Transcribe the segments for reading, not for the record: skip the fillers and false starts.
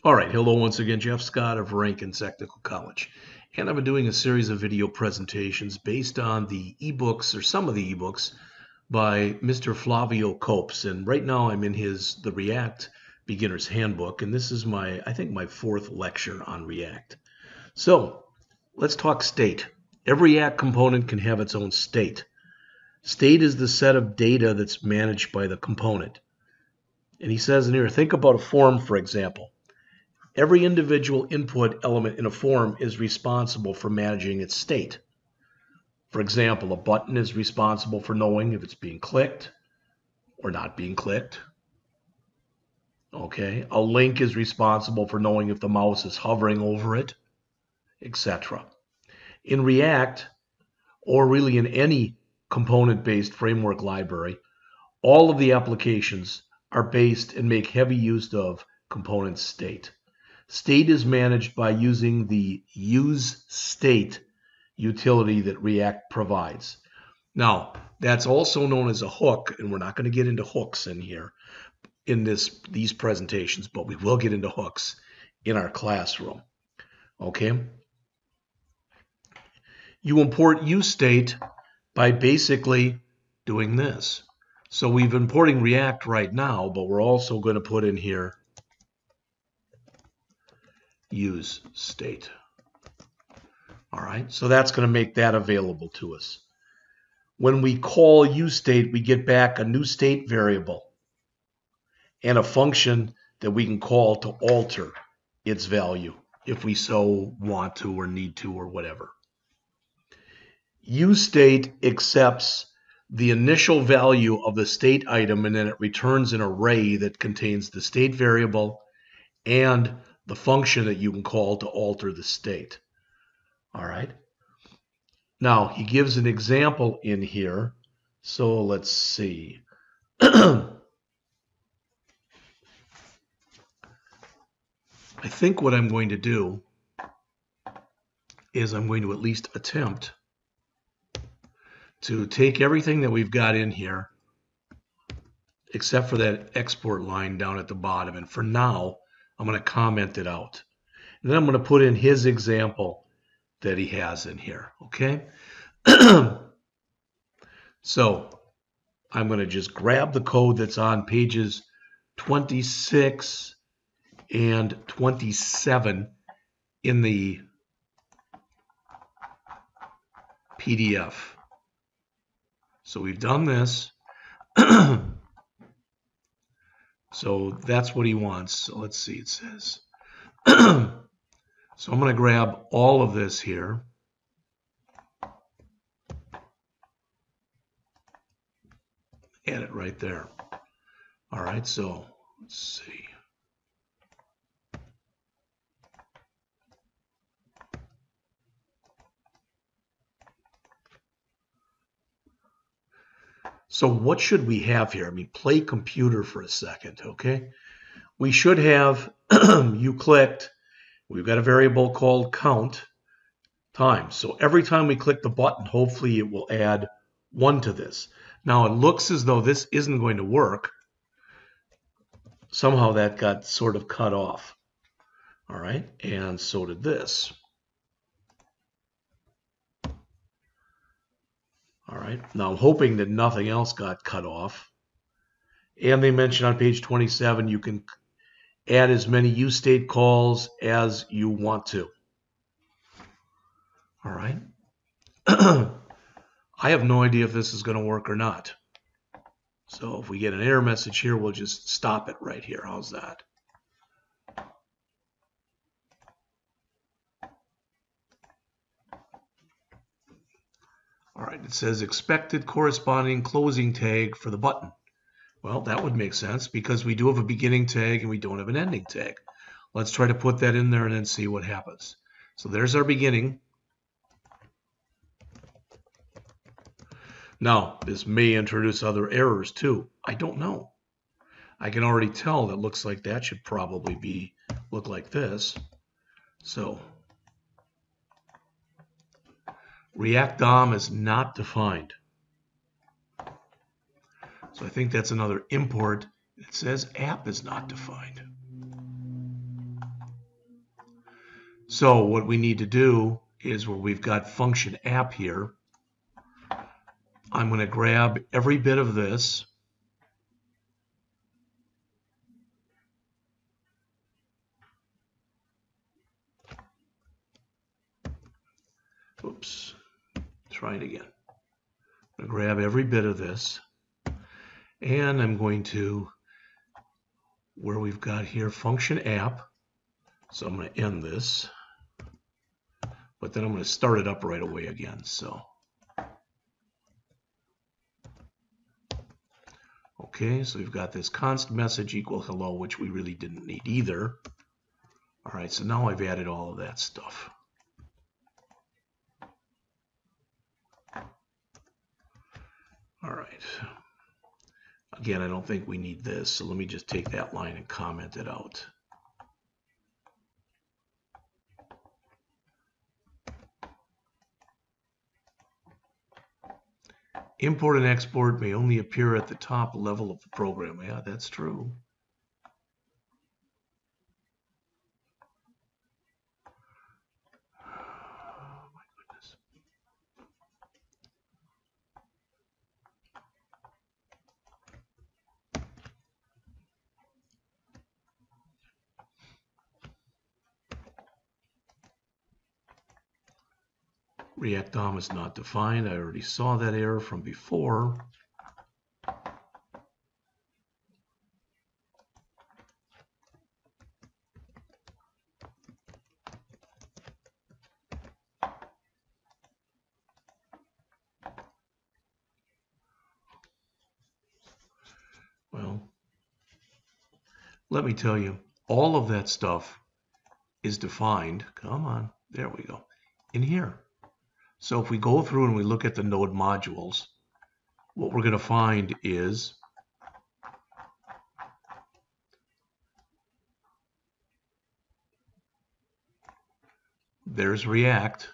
All right, hello once again, Jeff Scott of Rankins Technical College. And I've been doing a series of video presentations based on the ebooks or some of the ebooks by Mr. Flavio Copes. And right now I'm in the React Beginner's Handbook, and this is I think my fourth lecture on React. So let's talk state. Every React component can have its own state. State is the set of data that's managed by the component. And he says in here, think about a form, for example. Every individual input element in a form is responsible for managing its state. For example, a button is responsible for knowing if it's being clicked or not being clicked. Okay, a link is responsible for knowing if the mouse is hovering over it, etc. In React, or really in any component-based framework library, all of the applications are based and make heavy use of component state. State is managed by using the useState utility that React provides. Now, that's also known as a hook, and we're not going to get into hooks in here in these presentations, but we will get into hooks in our classroom. Okay? You import useState by basically doing this. So we've importing React right now, but we're also going to put in here useState. All right, so that's going to make that available to us. When we call useState, we get back a new state variable and a function that we can call to alter its value if we so want to or need to or whatever. useState accepts the initial value of the state item, and then it returns an array that contains the state variable and the function that you can call to alter the state. All right. Now, he gives an example in here. So let's see. I think what I'm going to do is I'm going to at least attempt to take everything that we've got in here, except for that export line down at the bottom. And for now, I'm going to comment it out. And then I'm going to put in his example that he has in here, okay? So I'm going to just grab the code that's on pages 26 and 27 in the PDF. So we've done this. So that's what he wants. So let's see, it says. So I'm going to grab all of this here. Add it right there. All right, so let's see. So what should we have here? I mean, play computer for a second, okay? We should have, you clicked, we've got a variable called count times. So every time we click the button, hopefully it will add 1 to this. Now it looks as though this isn't going to work. Somehow that got sort of cut off. All right, and so did this. All right, now I'm hoping that nothing else got cut off. And they mention on page 27 you can add as many useState calls as you want to. All right. I have no idea if this is going to work or not. So if we get an error message here, we'll just stop it right here. How's that? All right, it says expected corresponding closing tag for the button. Well, that would make sense because we do have a beginning tag and we don't have an ending tag. Let's try to put that in there and then see what happens. So there's our beginning. Now, this may introduce other errors too. I don't know. I can already tell that looks like that should probably look like this. So React DOM is not defined. So I think that's another import. It says app is not defined. So what we need to do is where we've got function app here, I'm going to grab every bit of this. Oops, try it again. I'm going to grab every bit of this, and I'm going to, where we've got here function app, so I'm going to end this, but then I'm going to start it up right away again. So okay, so we've got this const message equal hello, which we really didn't need either. All right, so now I've added all of that stuff. All right. Again, I don't think we need this, so let me just take that line and comment it out. Import and export may only appear at the top level of the program. Yeah, that's true. Oh, my goodness. React DOM is not defined. I already saw that error from before. Well, let me tell you, all of that stuff is defined. Come on, there we go, in here. So if we go through and we look at the node modules, what we're going to find is there's React,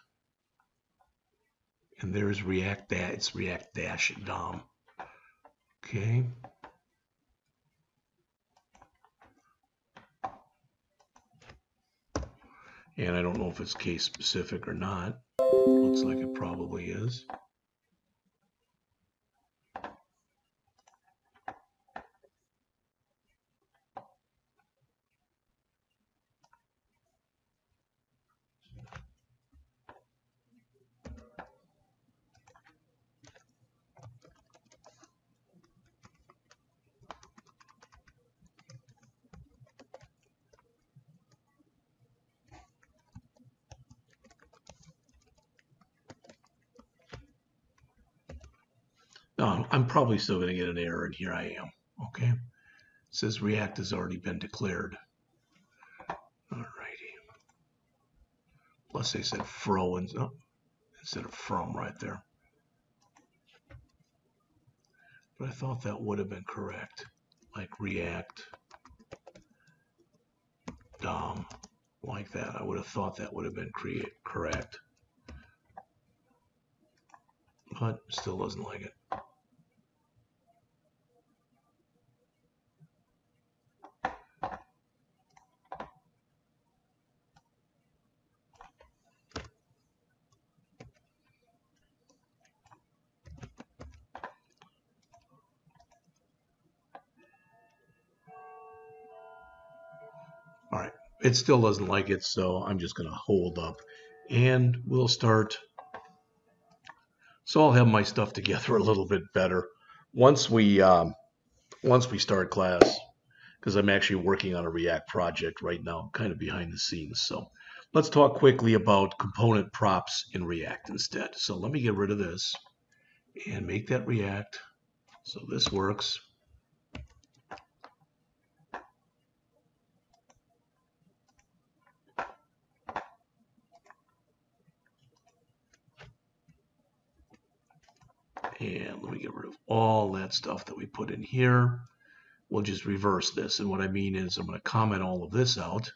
and there's React, it's React dash DOM. Okay. And I don't know if it's case specific or not. Looks like it probably is. No, I'm probably still going to get an error, and here I am. Okay. It says React has already been declared. All righty. Plus they said fro instead of from right there. But I thought that would have been correct. Like React DOM, like that. I would have thought that would have been correct. But still doesn't like it. All right, it still doesn't like it, so I'm just going to hold up, and we'll start. So I'll have my stuff together a little bit better once we start class, because I'm actually working on a React project right now, kind of behind the scenes. So let's talk quickly about component props in React instead. So let me get rid of this and make that React. So this works. And let me get rid of all that stuff that we put in here. We'll just reverse this. And what I mean is I'm going to comment all of this out.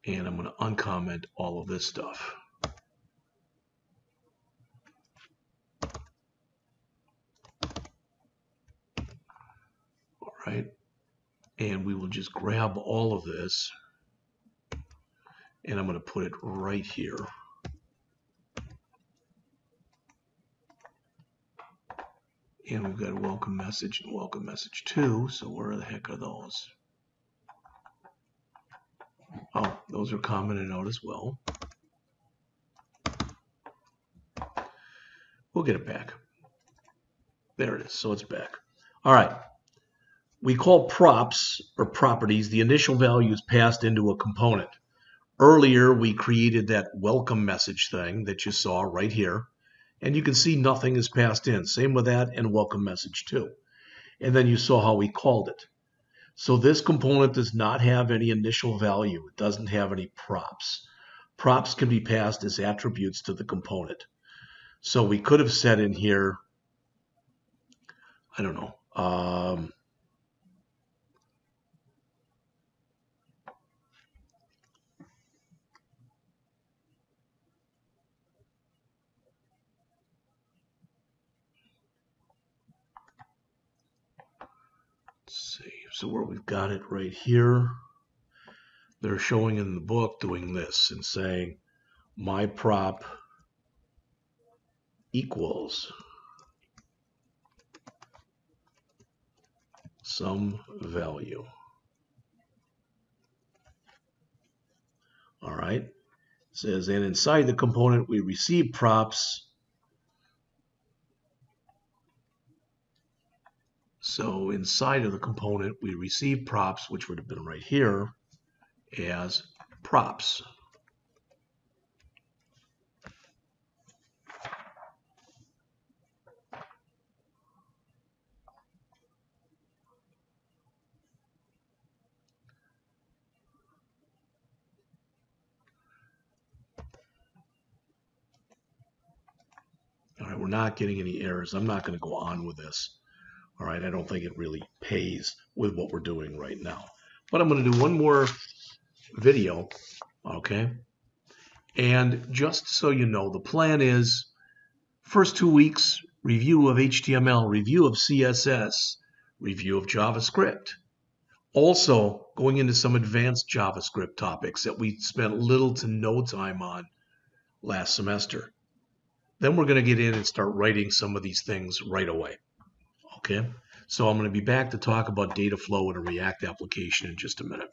And I'm going to uncomment all of this stuff. All right. And we will just grab all of this, and I'm going to put it right here. And we've got a welcome message and welcome message 2. So where the heck are those? Oh, those are commented out as well. We'll get it back. There it is. So it's back. All right. We call props or properties the initial values passed into a component. Earlier, we created that welcome message thing that you saw right here. And you can see nothing is passed in. Same with that and welcome message 2. And then you saw how we called it. So this component does not have any initial value. It doesn't have any props. Props can be passed as attributes to the component. So we could have said in here, I don't know, let's see. So where we've got it right here, they're showing in the book doing this and saying my prop equals some value. All right. It says, and inside the component we receive props. So inside of the component we receive props, which would have been right here, as props. All right, we're not getting any errors. I'm not going to go on with this. All right, I don't think it really pays with what we're doing right now. But I'm going to do one more video, okay? And just so you know, the plan is first 2 weeks, review of HTML, review of CSS, review of JavaScript. Also, going into some advanced JavaScript topics that we spent little to no time on last semester. Then we're going to get in and start writing some of these things right away. Okay, so I'm going to be back to talk about data flow in a React application in just a minute.